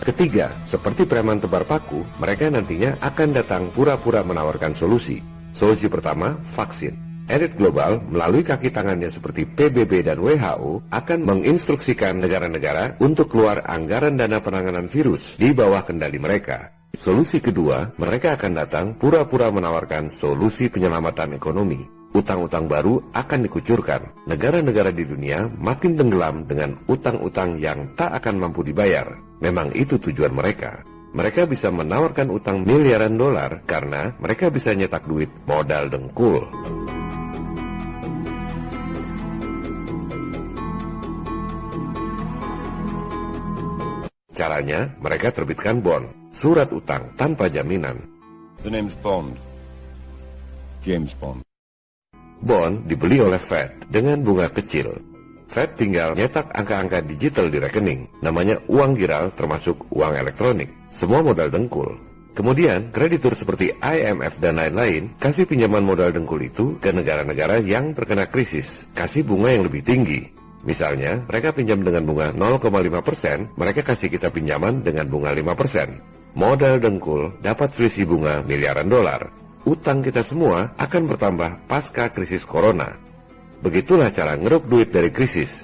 Ketiga, seperti preman tebar paku, mereka nantinya akan datang pura-pura menawarkan solusi. Solusi pertama, vaksin. Elit global melalui kaki tangannya seperti PBB dan WHO akan menginstruksikan negara-negara untuk keluar anggaran dana penanganan virus di bawah kendali mereka. Solusi kedua, mereka akan datang pura-pura menawarkan solusi penyelamatan ekonomi. Utang-utang baru akan dikucurkan. Negara-negara di dunia makin tenggelam dengan utang-utang yang tak akan mampu dibayar. Memang itu tujuan mereka. Mereka bisa menawarkan utang miliaran dolar karena mereka bisa nyetak duit modal dengkul. Caranya, mereka terbitkan bond, surat utang tanpa jaminan. The name's Bond. James Bond. Bond dibeli oleh Fed dengan bunga kecil. Fed tinggal nyetak angka-angka digital di rekening, namanya uang giral termasuk uang elektronik. Semua modal dengkul. Kemudian, kreditur seperti IMF dan lain-lain kasih pinjaman modal dengkul itu ke negara-negara yang terkena krisis, kasih bunga yang lebih tinggi. Misalnya, mereka pinjam dengan bunga 0,5%, mereka kasih kita pinjaman dengan bunga 5%. Modal dengkul dapat selisih bunga miliaran dolar. Utang kita semua akan bertambah pasca krisis corona. Begitulah cara ngeruk duit dari krisis.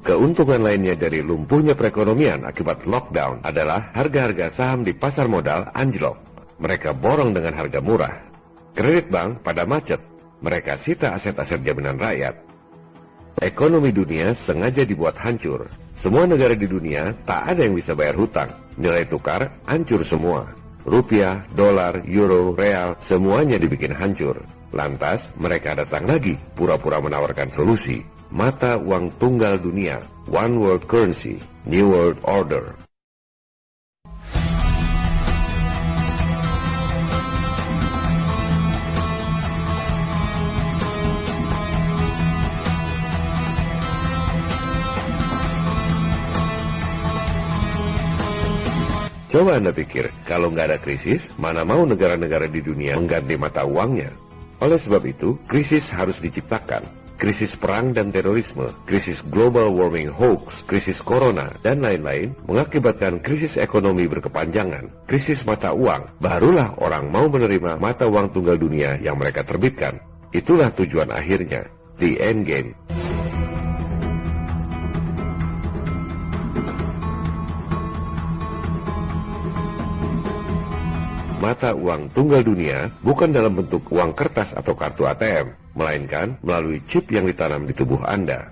Keuntungan lainnya dari lumpuhnya perekonomian akibat lockdown adalah harga-harga saham di pasar modal anjlok. Mereka borong dengan harga murah. Kredit bank pada macet, mereka sita aset-aset jaminan rakyat. Ekonomi dunia sengaja dibuat hancur. Semua negara di dunia tak ada yang bisa bayar hutang. Nilai tukar hancur semua. Rupiah, dolar, euro, real, semuanya dibikin hancur. Lantas mereka datang lagi, pura-pura menawarkan solusi. Mata uang tunggal dunia, One World Currency, New World Order. Coba Anda pikir, kalau nggak ada krisis, mana mau negara-negara di dunia mengganti mata uangnya? Oleh sebab itu, krisis harus diciptakan. Krisis perang dan terorisme, krisis global warming hoax, krisis corona, dan lain-lain mengakibatkan krisis ekonomi berkepanjangan. Krisis mata uang, barulah orang mau menerima mata uang tunggal dunia yang mereka terbitkan. Itulah tujuan akhirnya, the end game. Mata uang tunggal dunia bukan dalam bentuk uang kertas atau kartu ATM, melainkan melalui chip yang ditanam di tubuh Anda.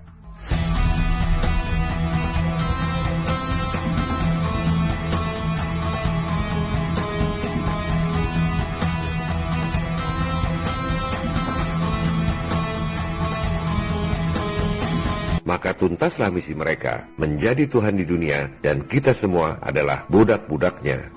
Maka tuntaslah misi mereka, menjadi Tuhan di dunia, dan kita semua adalah budak-budaknya.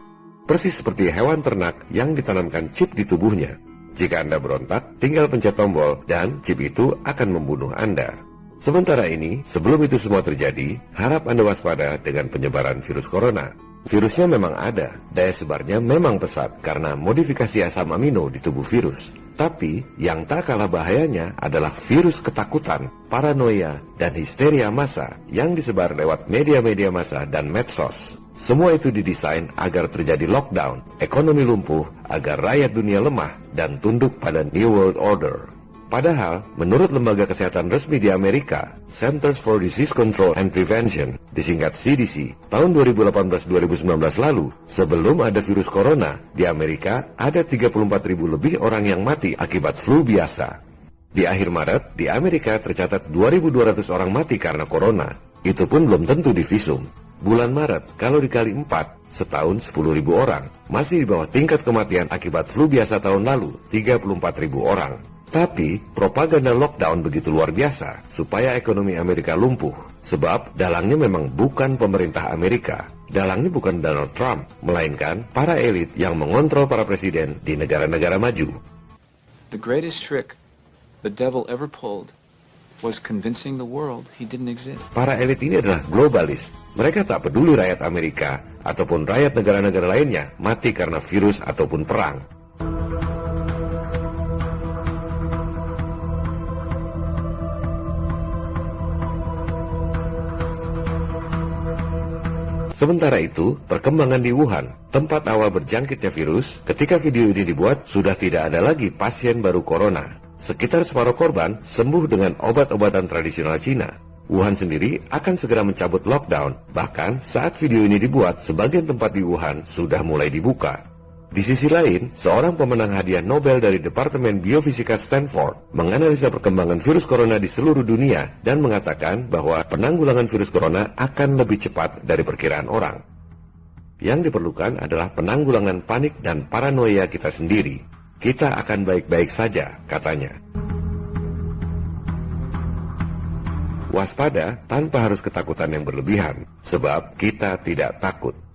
Persis seperti hewan ternak yang ditanamkan chip di tubuhnya. Jika Anda berontak, tinggal pencet tombol dan chip itu akan membunuh Anda. Sementara ini, sebelum itu semua terjadi, harap Anda waspada dengan penyebaran virus corona. Virusnya memang ada, daya sebarnya memang pesat karena modifikasi asam amino di tubuh virus. Tapi, yang tak kalah bahayanya adalah virus ketakutan, paranoia, dan histeria massa yang disebar lewat media-media massa dan medsos. Semua itu didesain agar terjadi lockdown, ekonomi lumpuh, agar rakyat dunia lemah dan tunduk pada New World Order. Padahal, menurut lembaga kesehatan resmi di Amerika, Centers for Disease Control and Prevention, disingkat CDC, tahun 2018-2019 lalu, sebelum ada virus corona, di Amerika ada 34.000 lebih orang yang mati akibat flu biasa. Di akhir Maret, di Amerika tercatat 2.200 orang mati karena corona. Itu pun belum tentu divisum. Bulan Maret, kalau dikali 4, setahun 10.000 orang. Masih di bawah tingkat kematian akibat flu biasa tahun lalu, 34.000 orang. Tapi, propaganda lockdown begitu luar biasa, supaya ekonomi Amerika lumpuh. Sebab, dalangnya memang bukan pemerintah Amerika. Dalangnya bukan Donald Trump, melainkan para elit yang mengontrol para presiden di negara-negara maju. The greatest trick the devil ever pulled was convincing the world he didn't exist. Para elit ini adalah globalis. Mereka tak peduli rakyat Amerika ataupun rakyat negara-negara lainnya mati karena virus ataupun perang. Sementara itu, perkembangan di Wuhan, tempat awal berjangkitnya virus, ketika video ini dibuat, sudah tidak ada lagi pasien baru corona. Sekitar separuh korban sembuh dengan obat-obatan tradisional Cina. Wuhan sendiri akan segera mencabut lockdown. Bahkan saat video ini dibuat, sebagian tempat di Wuhan sudah mulai dibuka. Di sisi lain, seorang pemenang hadiah Nobel dari Departemen Biofisika Stanford menganalisa perkembangan virus corona di seluruh dunia dan mengatakan bahwa penanggulangan virus corona akan lebih cepat dari perkiraan orang. Yang diperlukan adalah penanggulangan panik dan paranoia kita sendiri. Kita akan baik-baik saja, katanya. Waspada tanpa harus ketakutan yang berlebihan, sebab kita tidak takut.